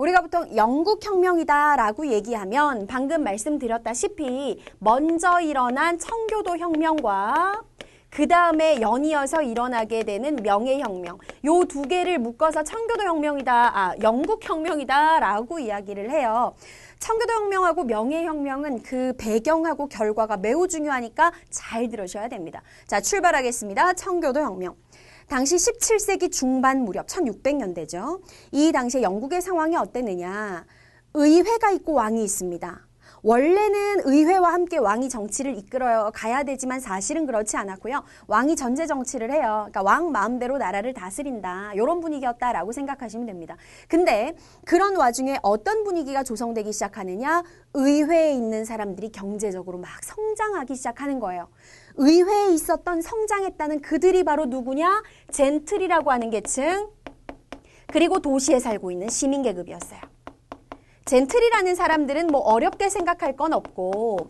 우리가 보통 영국혁명이다라고 얘기하면 방금 말씀드렸다시피 먼저 일어난 청교도 혁명과 그 다음에 연이어서 일어나게 되는 명예혁명, 요 두 개를 묶어서 청교도혁명이다, 영국혁명이다라고 이야기를 해요. 청교도혁명하고 명예혁명은 그 배경하고 결과가 매우 중요하니까 잘 들으셔야 됩니다. 자, 출발하겠습니다. 청교도혁명. 당시 17세기 중반 무렵 1600년대죠. 이 당시에 영국의 상황이 어땠느냐. 의회가 있고 왕이 있습니다. 원래는 의회와 함께 왕이 정치를 이끌어 가야 되지만 사실은 그렇지 않았고요. 왕이 전제 정치를 해요. 그러니까 왕 마음대로 나라를 다스린다. 이런 분위기였다라고 생각하시면 됩니다. 근데 그런 와중에 어떤 분위기가 조성되기 시작하느냐? 의회에 있는 사람들이 경제적으로 막 성장하기 시작하는 거예요. 의회에 있었던 성장했다는 그들이 바로 누구냐? 젠틀이라고 하는 계층, 그리고 도시에 살고 있는 시민계급이었어요. 젠틀이라는 사람들은 뭐 어렵게 생각할 건 없고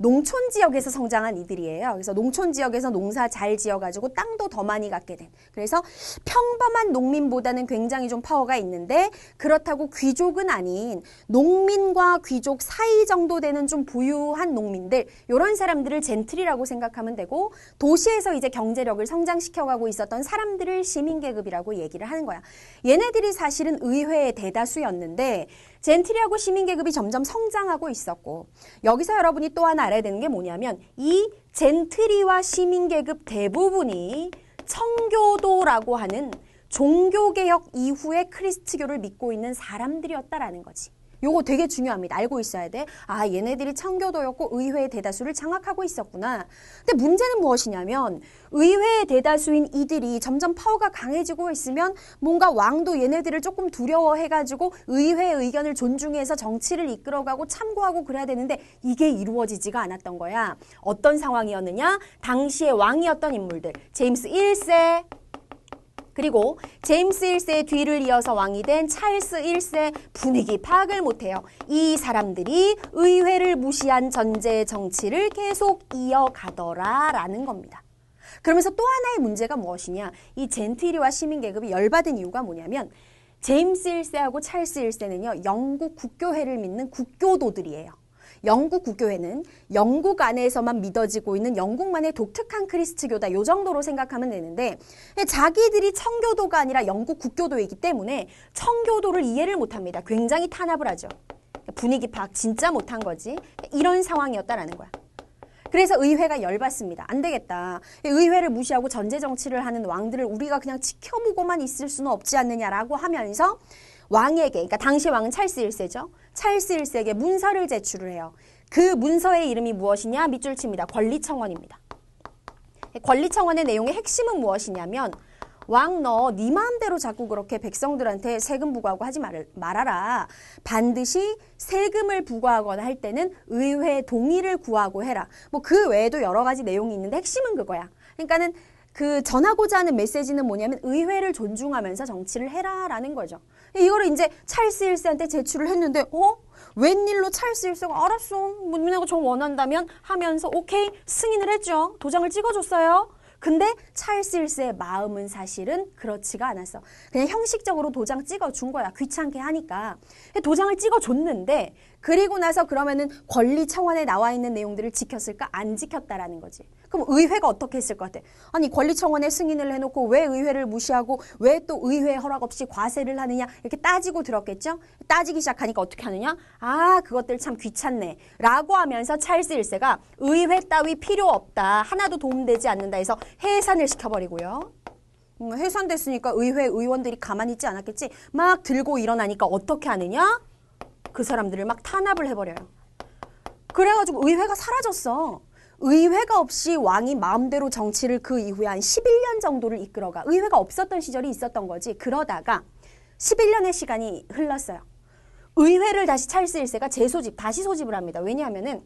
농촌 지역에서 성장한 이들이에요. 그래서 농촌 지역에서 농사 잘 지어가지고 땅도 더 많이 갖게 된. 그래서 평범한 농민보다는 굉장히 좀 파워가 있는데 그렇다고 귀족은 아닌 농민과 귀족 사이 정도 되는 좀 부유한 농민들, 이런 사람들을 젠틀이라고 생각하면 되고 도시에서 이제 경제력을 성장시켜가고 있었던 사람들을 시민계급이라고 얘기를 하는 거야. 얘네들이 사실은 의회의 대다수였는데 젠틀이하고 시민계급이 점점 성장하고 있었고 여기서 여러분이 또 하나 알아야 되는 게 뭐냐면 이 젠트리와 시민계급 대부분이 청교도라고 하는 종교개혁 이후에 크리스트교를 믿고 있는 사람들이었다라는 거지. 요거 되게 중요합니다. 알고 있어야 돼. 아, 얘네들이 청교도였고 의회의 대다수를 장악하고 있었구나. 근데 문제는 무엇이냐면 의회의 대다수인 이들이 점점 파워가 강해지고 있으면 뭔가 왕도 얘네들을 조금 두려워해가지고 의회의 의견을 존중해서 정치를 이끌어가고 참고하고 그래야 되는데 이게 이루어지지가 않았던 거야. 어떤 상황이었느냐? 당시의 왕이었던 인물들. 제임스 1세, 그리고 제임스 1세의 뒤를 이어서 왕이 된 찰스 1세, 분위기 파악을 못해요. 이 사람들이 의회를 무시한 전제 정치를 계속 이어가더라라는 겁니다. 그러면서 또 하나의 문제가 무엇이냐. 이 젠트리와 시민계급이 열받은 이유가 뭐냐면 제임스 1세하고 찰스 1세는요. 영국 국교회를 믿는 국교도들이에요. 영국 국교회는 영국 안에서만 믿어지고 있는 영국만의 독특한 크리스트교다. 요 정도로 생각하면 되는데 자기들이 청교도가 아니라 영국 국교도이기 때문에 청교도를 이해를 못합니다. 굉장히 탄압을 하죠. 분위기 파악 진짜 못한 거지. 이런 상황이었다라는 거야. 그래서 의회가 열받습니다. 안 되겠다. 의회를 무시하고 전제 정치를 하는 왕들을 우리가 그냥 지켜보고만 있을 수는 없지 않느냐라고 하면서 왕에게, 그러니까 당시 왕은 찰스 1세죠. 찰스 1세에게 문서를 제출을 해요. 그 문서의 이름이 무엇이냐? 밑줄 칩니다. 권리청원입니다. 권리청원의 내용의 핵심은 무엇이냐면 왕 너 네 마음대로 자꾸 그렇게 백성들한테 세금 부과하고 하지 말아라. 반드시 세금을 부과하거나 할 때는 의회 동의를 구하고 해라. 뭐 그 외에도 여러 가지 내용이 있는데 핵심은 그거야. 그러니까는 그 전하고자 하는 메시지는 뭐냐면 의회를 존중하면서 정치를 해라라는 거죠. 이거를 이제 찰스 1세한테 제출을 했는데 웬일로 찰스 1세가 알았어. 문민하고 정 원한다면 하면서 오케이 승인을 했죠. 도장을 찍어줬어요. 근데 찰스 1세의 마음은 사실은 그렇지가 않았어. 그냥 형식적으로 도장 찍어준 거야. 귀찮게 하니까. 도장을 찍어줬는데 그리고 나서 그러면은 권리청원에 나와 있는 내용들을 지켰을까? 안 지켰다라는 거지. 그럼 의회가 어떻게 했을 것 같아? 아니 권리청원에 승인을 해놓고 왜 의회를 무시하고 왜 또 의회 허락 없이 과세를 하느냐 이렇게 따지고 들었겠죠? 따지기 시작하니까 어떻게 하느냐? 아 그것들 참 귀찮네 라고 하면서 찰스 1세가 의회 따위 필요 없다. 하나도 도움되지 않는다 해서 해산을 시켜버리고요. 해산됐으니까 의회 의원들이 가만히 있지 않았겠지? 막 들고 일어나니까 어떻게 하느냐? 그 사람들을 막 탄압을 해버려요. 그래가지고 의회가 사라졌어. 의회가 없이 왕이 마음대로 정치를 그 이후에 한 11년 정도를 이끌어가. 의회가 없었던 시절이 있었던 거지. 그러다가 11년의 시간이 흘렀어요. 의회를 다시 찰스 1세가 다시 소집을 합니다. 왜냐하면은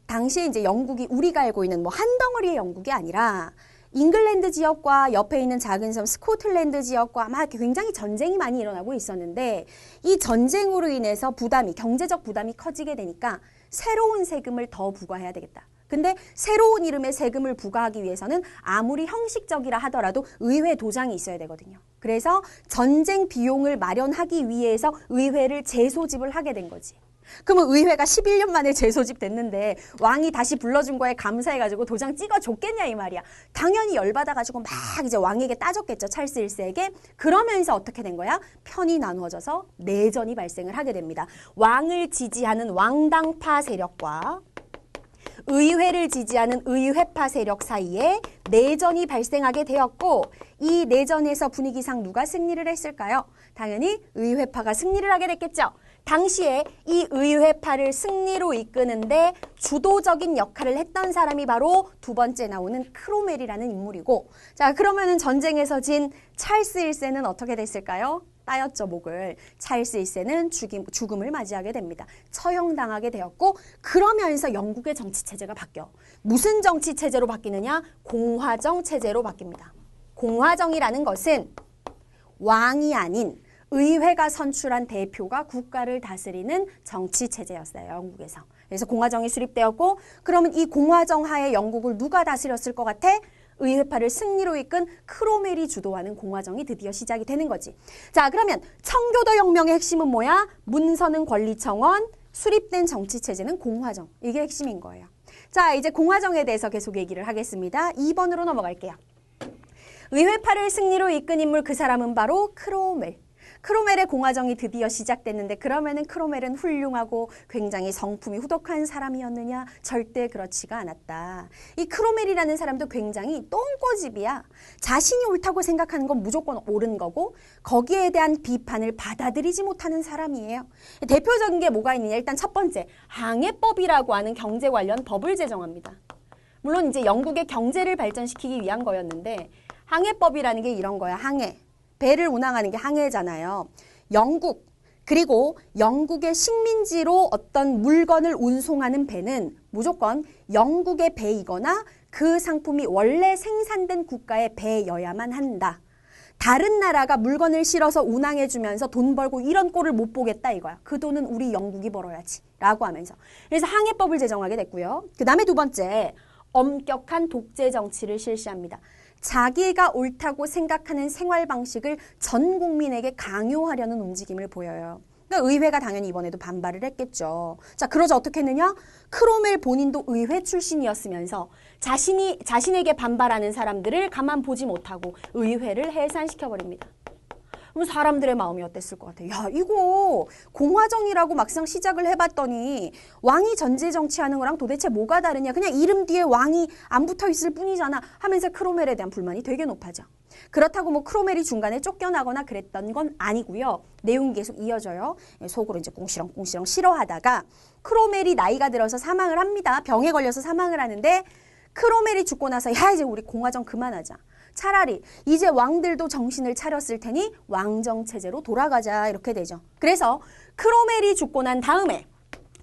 당시에 이제 영국이 우리가 알고 있는 뭐 한 덩어리의 영국이 아니라 잉글랜드 지역과 옆에 있는 작은 섬 스코틀랜드 지역과 막 굉장히 전쟁이 많이 일어나고 있었는데 이 전쟁으로 인해서 경제적 부담이 커지게 되니까 새로운 세금을 더 부과해야 되겠다. 근데 새로운 이름의 세금을 부과하기 위해서는 아무리 형식적이라 하더라도 의회 도장이 있어야 되거든요. 그래서 전쟁 비용을 마련하기 위해서 의회를 재소집을 하게 된 거지. 그러면 의회가 11년 만에 재소집 됐는데 왕이 다시 불러준 거에 감사해가지고 도장 찍어줬겠냐 이 말이야. 당연히 열받아가지고 막 이제 왕에게 따졌겠죠. 찰스 1세에게. 그러면서 어떻게 된 거야? 편이 나누어져서 내전이 발생을 하게 됩니다. 왕을 지지하는 왕당파 세력과 의회를 지지하는 의회파 세력 사이에 내전이 발생하게 되었고 이 내전에서 분위기상 누가 승리를 했을까요? 당연히 의회파가 승리를 하게 됐겠죠. 당시에 이 의회파를 승리로 이끄는데 주도적인 역할을 했던 사람이 바로 두 번째 나오는 크로멜이라는 인물이고 자 그러면은 전쟁에서 진 찰스 1세는 어떻게 됐을까요? 따였죠 목을. 찰스 1세는 죽음을 맞이하게 됩니다. 처형당하게 되었고 그러면서 영국의 정치체제가 바뀌어. 무슨 정치체제로 바뀌느냐? 공화정 체제로 바뀝니다. 공화정이라는 것은 왕이 아닌 의회가 선출한 대표가 국가를 다스리는 정치체제였어요. 영국에서. 그래서 공화정이 수립되었고 그러면 이 공화정 하에 영국을 누가 다스렸을 것 같아? 의회파를 승리로 이끈 크로멜이 주도하는 공화정이 드디어 시작이 되는 거지. 자 그러면 청교도 혁명의 핵심은 뭐야? 문서는 권리청원, 수립된 정치체제는 공화정. 이게 핵심인 거예요. 자 이제 공화정에 대해서 계속 얘기를 하겠습니다. 2번으로 넘어갈게요. 의회파를 승리로 이끈 인물 그 사람은 바로 크로멜. 크로멜의 공화정이 드디어 시작됐는데 그러면은 크로멜은 훌륭하고 굉장히 성품이 후덕한 사람이었느냐? 절대 그렇지가 않았다. 이 크로멜이라는 사람도 굉장히 똥꼬집이야. 자신이 옳다고 생각하는 건 무조건 옳은 거고 거기에 대한 비판을 받아들이지 못하는 사람이에요. 대표적인 게 뭐가 있느냐? 일단 첫 번째, 항해법이라고 하는 경제 관련 법을 제정합니다. 물론 이제 영국의 경제를 발전시키기 위한 거였는데 항해법이라는 게 이런 거야. 항해. 배를 운항하는 게 항해잖아요. 영국 그리고 영국의 식민지로 어떤 물건을 운송하는 배는 무조건 영국의 배이거나 그 상품이 원래 생산된 국가의 배여야만 한다. 다른 나라가 물건을 실어서 운항해주면서 돈 벌고 이런 꼴을 못 보겠다 이거야. 그 돈은 우리 영국이 벌어야지 라고 하면서. 그래서 항해법을 제정하게 됐고요. 그 다음에 두 번째, 엄격한 독재 정치를 실시합니다. 자기가 옳다고 생각하는 생활 방식을 전 국민에게 강요하려는 움직임을 보여요. 그러니까 의회가 당연히 이번에도 반발을 했겠죠. 자, 그러자 어떻게 했느냐? 크로멜 본인도 의회 출신이었으면서 자신에게 반발하는 사람들을 가만 보지 못하고 의회를 해산시켜버립니다. 그럼 사람들의 마음이 어땠을 것 같아요? 야, 이거 공화정이라고 막상 시작을 해봤더니 왕이 전제 정치하는 거랑 도대체 뭐가 다르냐? 그냥 이름 뒤에 왕이 안 붙어 있을 뿐이잖아 하면서 크로멜에 대한 불만이 되게 높아져. 그렇다고 뭐 크로멜이 중간에 쫓겨나거나 그랬던 건 아니고요. 내용이 계속 이어져요. 속으로 이제 꽁시렁꽁시렁 싫어하다가 크로멜이 나이가 들어서 사망을 합니다. 병에 걸려서 사망을 하는데 크로멜이 죽고 나서 야 이제 우리 공화정 그만하자. 차라리 이제 왕들도 정신을 차렸을 테니 왕정체제로 돌아가자 이렇게 되죠. 그래서 크로멜이 죽고 난 다음에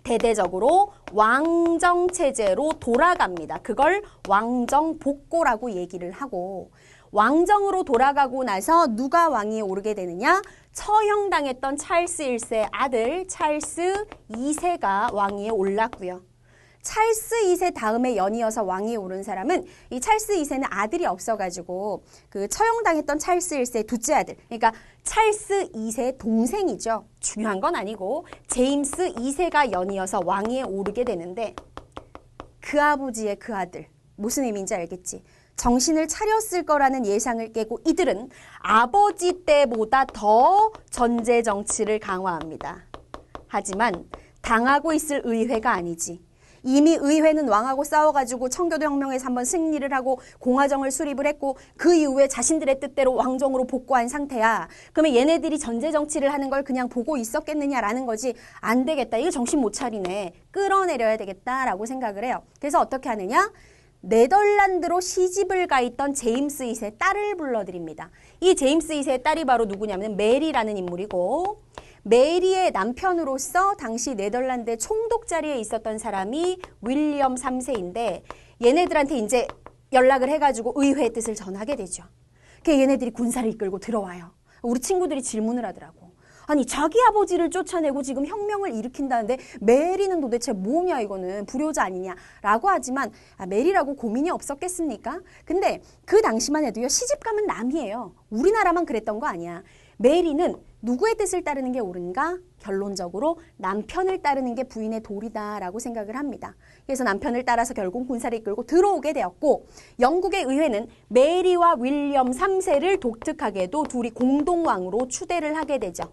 대대적으로 왕정체제로 돌아갑니다. 그걸 왕정복고라고 얘기를 하고 왕정으로 돌아가고 나서 누가 왕위에 오르게 되느냐? 처형당했던 찰스 1세 아들 찰스 2세가 왕위에 올랐고요. 찰스 2세 다음에 연이어서 왕위에 오른 사람은 이 찰스 2세는 아들이 없어가지고 그 처형당했던 찰스 1세 둘째 아들, 그러니까 찰스 2세의 동생이죠. 중요한 건 아니고 제임스 2세가 연이어서 왕위에 오르게 되는데 그 아버지의 그 아들, 무슨 의미인지 알겠지? 정신을 차렸을 거라는 예상을 깨고 이들은 아버지 때보다 더 전제 정치를 강화합니다. 하지만 당하고 있을 의회가 아니지. 이미 의회는 왕하고 싸워가지고 청교도 혁명에서 한번 승리를 하고 공화정을 수립을 했고 그 이후에 자신들의 뜻대로 왕정으로 복구한 상태야. 그러면 얘네들이 전제 정치를 하는 걸 그냥 보고 있었겠느냐라는 거지. 안 되겠다. 이거 정신 못 차리네. 끌어내려야 되겠다라고 생각을 해요. 그래서 어떻게 하느냐? 네덜란드로 시집을 가 있던 제임스 2세 딸을 불러드립니다. 이 제임스 2세의 딸이 바로 누구냐면 메리라는 인물이고 메리의 남편으로서 당시 네덜란드의 총독 자리에 있었던 사람이 윌리엄 3세인데 얘네들한테 이제 연락을 해가지고 의회의 뜻을 전하게 되죠. 그래서 얘네들이 군사를 이끌고 들어와요. 우리 친구들이 질문을 하더라고. 아니 자기 아버지를 쫓아내고 지금 혁명을 일으킨다는데 메리는 도대체 뭐냐 이거는 불효자 아니냐라고 하지만 메리라고 고민이 없었겠습니까? 근데 그 당시만 해도요 시집가면 남이에요. 우리나라만 그랬던 거 아니야. 메리는 누구의 뜻을 따르는 게 옳은가? 결론적으로 남편을 따르는 게 부인의 도리다라고 생각을 합니다. 그래서 남편을 따라서 결국 군사를 이끌고 들어오게 되었고 영국의 의회는 메리와 윌리엄 3세를 독특하게도 둘이 공동왕으로 추대를 하게 되죠.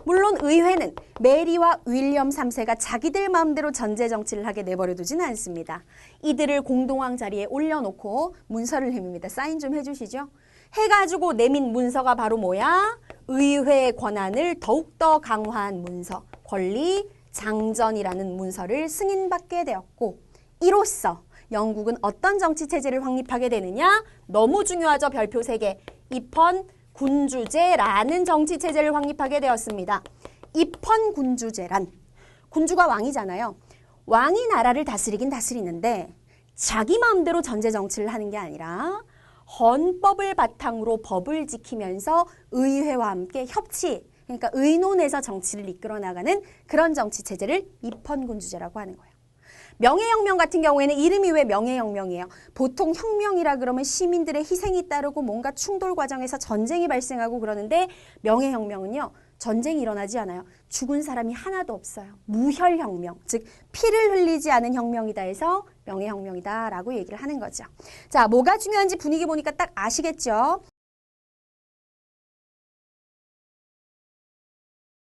물론 의회는 메리와 윌리엄 3세가 자기들 마음대로 전제 정치를 하게 내버려 두지는 않습니다. 이들을 공동왕 자리에 올려놓고 문서를 내밉니다. 사인 좀 해주시죠. 해가지고 내민 문서가 바로 뭐야? 의회 권한을 더욱더 강화한 문서, 권리 장전이라는 문서를 승인받게 되었고 이로써 영국은 어떤 정치체제를 확립하게 되느냐? 너무 중요하죠. 별표 3개. 입헌군주제라는 정치체제를 확립하게 되었습니다. 입헌군주제란 군주가 왕이잖아요. 왕이 나라를 다스리긴 다스리는데 자기 마음대로 전제 정치를 하는 게 아니라 헌법을 바탕으로 법을 지키면서 의회와 함께 협치, 그러니까 의논해서 정치를 이끌어 나가는 그런 정치체제를 입헌군주제라고 하는 거예요. 명예혁명 같은 경우에는 이름이 왜 명예혁명이에요? 보통 혁명이라 그러면 시민들의 희생이 따르고 뭔가 충돌 과정에서 전쟁이 발생하고 그러는데 명예혁명은요. 전쟁이 일어나지 않아요. 죽은 사람이 하나도 없어요. 무혈혁명, 즉 피를 흘리지 않은 혁명이다 해서 명예혁명이다 라고 얘기를 하는 거죠. 자, 뭐가 중요한지 분위기 보니까 딱 아시겠죠?